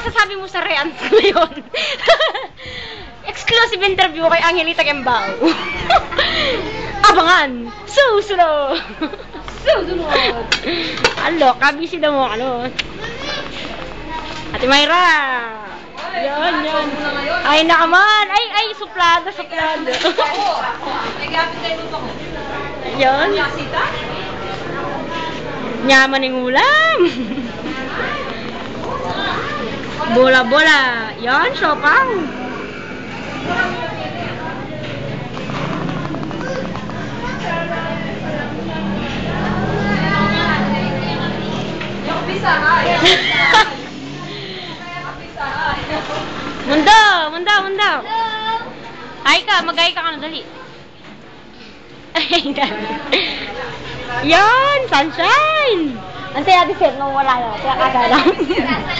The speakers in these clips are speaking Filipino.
masasabi mo sa reant ngayon? Exclusive interview kay Angelita Kembao. Abangan! Susunod! Susunod! Alo, kabisi daw mo, ano? Ate Mayra! Yan, yan. Ay, nakaman! Ay, suplada, suplada. Yan. Nyaman ng ulam. Bola-bola. Yan, siopaw. Mundo. Ay ka, mag-ay ka na, dali. Ay, yan, sunshine. Antay natin sir, nung wala na. Kaya kagala.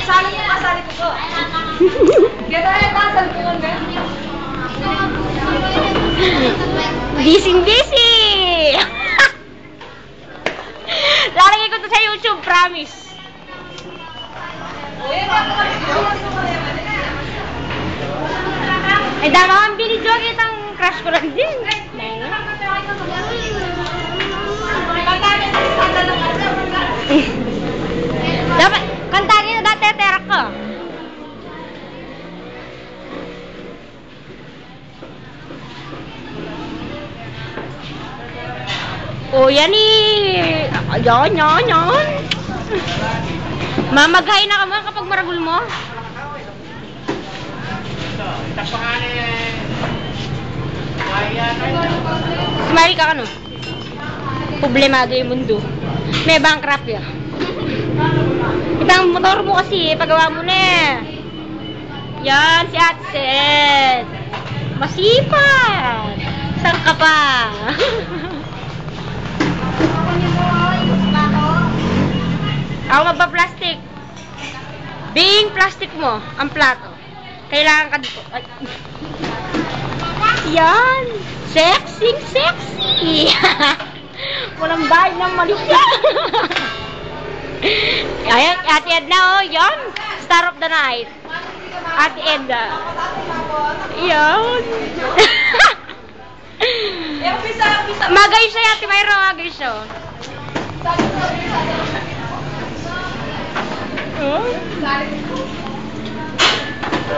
Sali ko, kasali ko po. Kaya tayo, kasal ko lang ba? Busy. Lalagay ko to sa YouTube, promise. Ay, dama kang binidyo kitang crush ko lang din. Dapat, kantagin na dati, terak ko. Oh, yan eh. Yan. Mamaghay na ka mo kapag maragul mo. Sumali ka no? Problemado yung mundo. May bankrupt ya. Itang motor mo kasi, pagawa mo na. Yan, si Ate Seth. Masipag. Saan ka pa? Ako magpa-plastic. Bing plastic mo, ang plato. Kailangan ka dito. Ay. Yan. Sexy. Walang bayad ng malisya. Ayan, Ate Edna, oh. Yan. Star of the night. Ate Edna. Yan. Magay siya, Ate Mayro. Magay siya.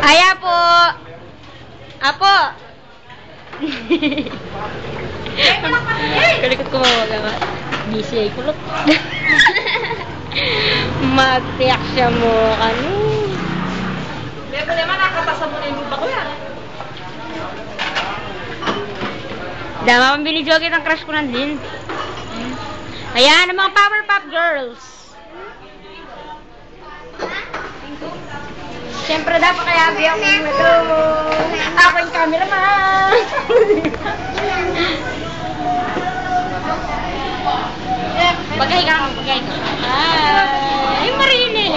Ay, Apo. Kalikot ko mawaga. Busy ay kulot. Mag-react siya mo. Ano? May problema, nakapasa mo na yung lupa ko yan. Dama kang binidyogi ng crush ko nandin. Ayan, ang mga Powerpuff Girls. Siyempre dapat kaya biyak mo ito. Ako yung cameraman. Bagay ka. Ay, Marine.